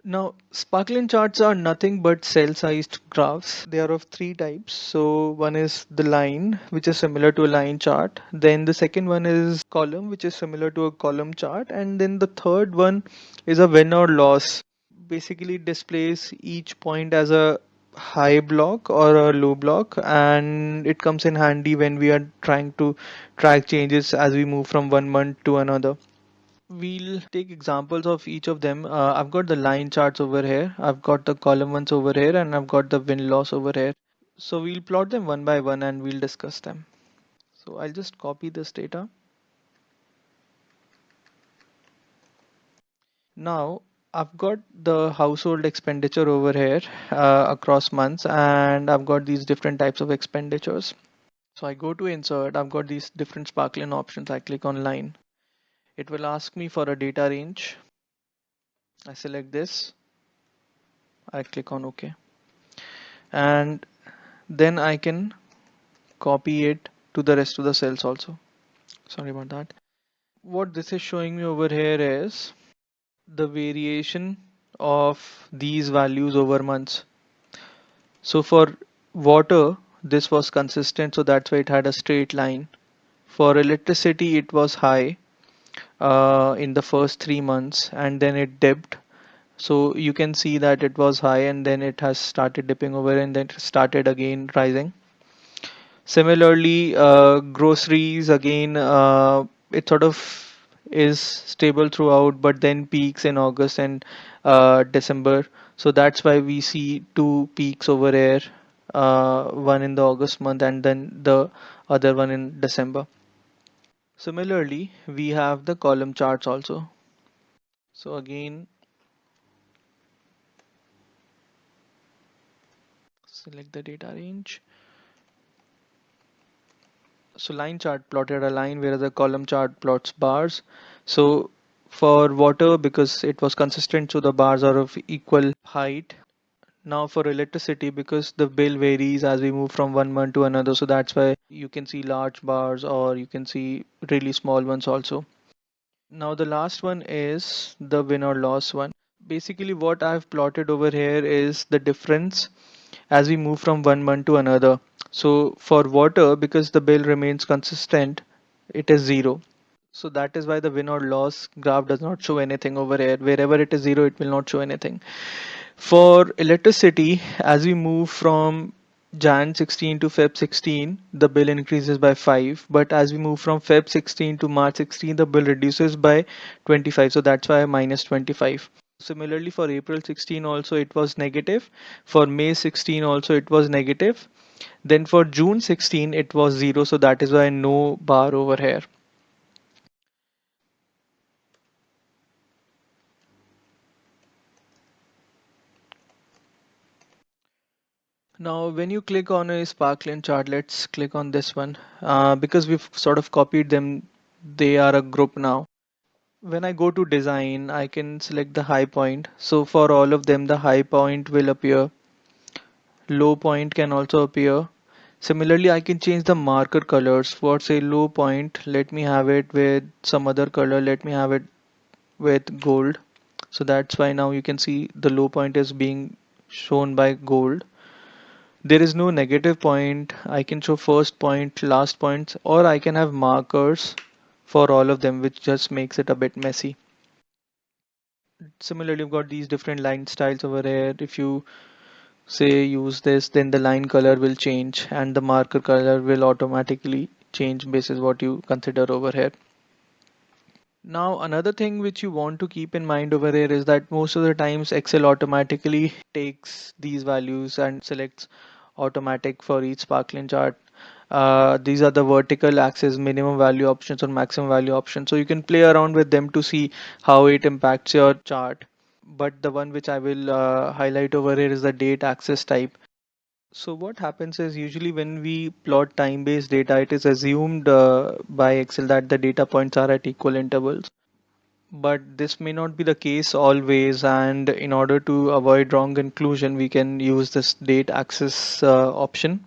Now, sparkling charts are nothing but cell-sized graphs. They are of three types. So one is the line, which is similar to a line chart. Then the second one is column, which is similar to a column chart. And then the third one is a win or loss. Basically displays each point as a high block or a low block, and it comes in handy when we are trying to track changes as we move from one month to another. We'll take examples of each of them. I've got the line charts over here, I've got the column ones over here, and I've got the win loss over here. So we'll plot them one by one and we'll discuss them. So I'll just copy this data. Now I've got the household expenditure over here across months, and I've got these different types of expenditures. So I go to insert, I've got these different sparkling options. I click on line. It will ask me for a data range. I select this, I click on OK. And then I can copy it to the rest of the cells also. Sorry about that. What this is showing me over here is the variation of these values over months. So for water, this was consistent, so that's why it had a straight line. For electricity, it was high in the first 3 months, and then it dipped. So you can see that it was high and then it has started dipping over and then it started again rising. Similarly, groceries again, it sort of is stable throughout, but then peaks in August and December. So that's why we see two peaks over here, one in the August month and then the other one in December. Similarly, we have the column charts also. So again, select the data range. So line chart plotted a line whereas the column chart plots bars. So for water, because it was consistent, so the bars are of equal height. Now for electricity, because the bill varies as we move from one month to another, so that's why you can see large bars or you can see really small ones also. Now the last one is the win or loss one. Basically what I've plotted over here is the difference as we move from one month to another. So for water, because the bill remains consistent, it is zero. So that is why the win or loss graph does not show anything over here. Wherever it is zero, it will not show anything. For electricity, as we move from Jan 16 to Feb 16, the bill increases by 5. But as we move from Feb 16 to March 16, the bill reduces by 25. So that's why minus 25. Similarly, for April 16 also it was negative. For May 16 also it was negative. Then for June 16 it was 0. So that is why no bar over here. Now, when you click on a Sparkline chart, let's click on this one. Because we've sort of copied them, they are a group now. When I go to design, I can select the high point. So for all of them, the high point will appear. Low point can also appear. Similarly, I can change the marker colors. For say low point, let me have it with some other color. Let me have it with gold. So that's why now you can see the low point is being shown by gold. There is no negative point. I can show first point, last points, or I can have markers for all of them, which just makes it a bit messy. Similarly, you've got these different line styles over here. If you say use this, then the line color will change and the marker color will automatically change basis what you consider over here. Now, another thing which you want to keep in mind over here is that most of the times Excel automatically takes these values and selects automatic for each sparkling chart. These are the vertical axis minimum value options or maximum value options. So you can play around with them to see how it impacts your chart. But the one which I will highlight over here is the date axis type. So what happens is usually when we plot time-based data, it is assumed by Excel that the data points are at equal intervals. But this may not be the case always, and in order to avoid wrong conclusion, we can use this date axis option.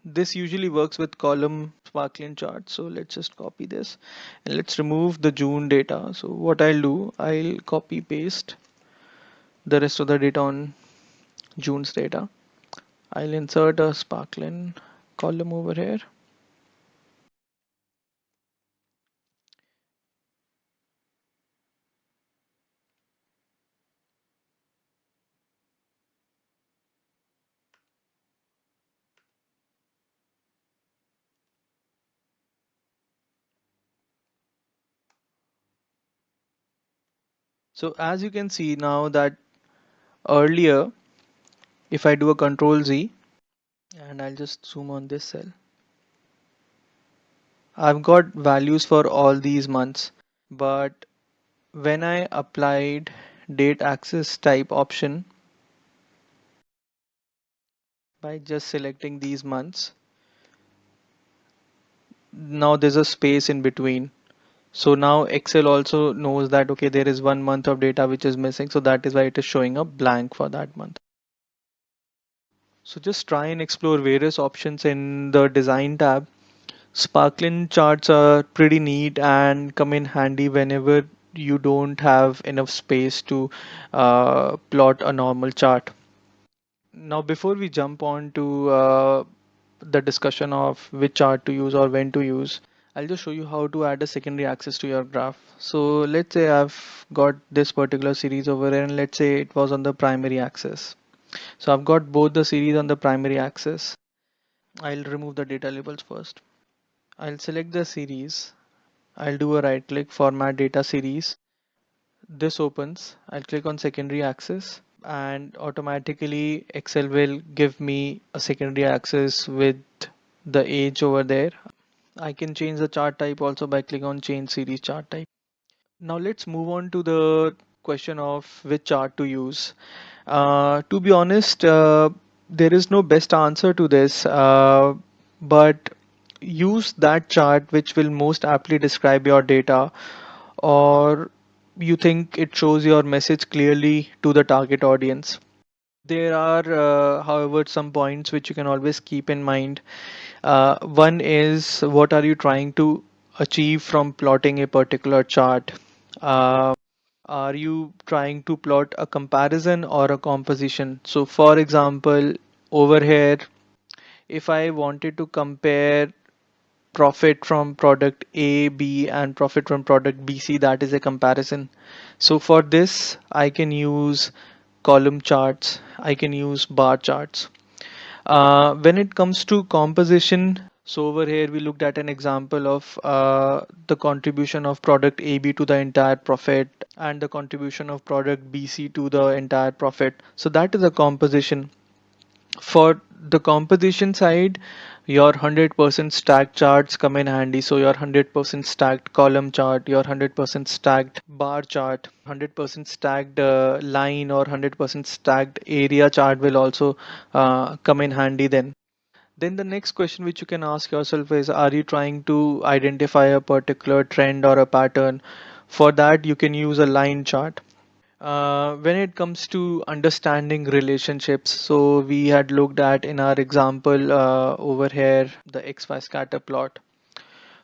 This usually works with column sparkling chart. So let's just copy this and let's remove the June data. So what I'll do, I'll copy paste the rest of the data on June's data. I'll insert a Sparkline column over here. So as you can see now that earlier, if I do a Control Z and I'll just zoom on this cell, I've got values for all these months. But when I applied date axis type option by just selecting these months, now there's a space in between. So now Excel also knows that okay, there is 1 month of data which is missing, so that is why it is showing up blank for that month. So just try and explore various options in the design tab. Sparkling charts are pretty neat and come in handy whenever you don't have enough space to plot a normal chart. Now, before we jump on to the discussion of which chart to use or when to use, I'll just show you how to add a secondary axis to your graph. So let's say I've got this particular series over here and let's say it was on the primary axis. So I've got both the series on the primary axis. I'll remove the data labels first. I'll select the series. I'll do a right click, format data series. This opens. I'll click on secondary axis and automatically Excel will give me a secondary axis with the age over there. I can change the chart type also by clicking on change series chart type. Now let's move on to the question of which chart to use. To be honest, there is no best answer to this, but use that chart which will most aptly describe your data, or you think it shows your message clearly to the target audience. There are, however, some points which you can always keep in mind. One is what are you trying to achieve from plotting a particular chart? Uh, are you trying to plot a comparison or a composition? So, for example, over here, if I wanted to compare profit from product A, B, and profit from product B, C, that is a comparison. So, for this, I can use column charts, I can use bar charts. When it comes to composition, so over here we looked at an example of the contribution of product AB to the entire profit and the contribution of product BC to the entire profit. So that is a composition. For the composition side, your 100% stacked charts come in handy. So your 100% stacked column chart, your 100% stacked bar chart, 100% stacked line or 100% stacked area chart will also come in handy then. Then the next question which you can ask yourself is, are you trying to identify a particular trend or a pattern? For that, you can use a line chart. When it comes to understanding relationships, so we had looked at in our example over here the XY scatter plot.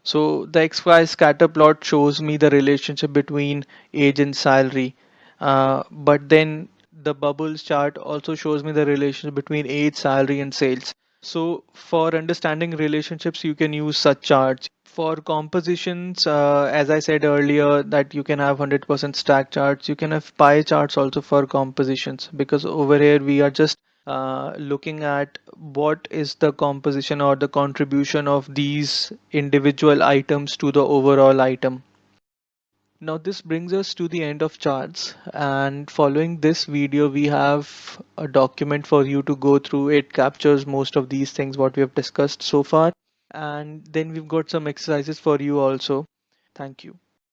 So the XY scatter plot shows me the relationship between age and salary, but then the bubbles chart also shows me the relationship between age, salary, and sales. So for understanding relationships, you can use such charts. For compositions, as I said earlier, that you can have 100% stack charts. You can have pie charts also for compositions, because over here we are just looking at what is the composition or the contribution of these individual items to the overall item. Now this brings us to the end of charts, and following this video we have a document for you to go through. It captures most of these things what we have discussed so far, and then we've got some exercises for you also. Thank you.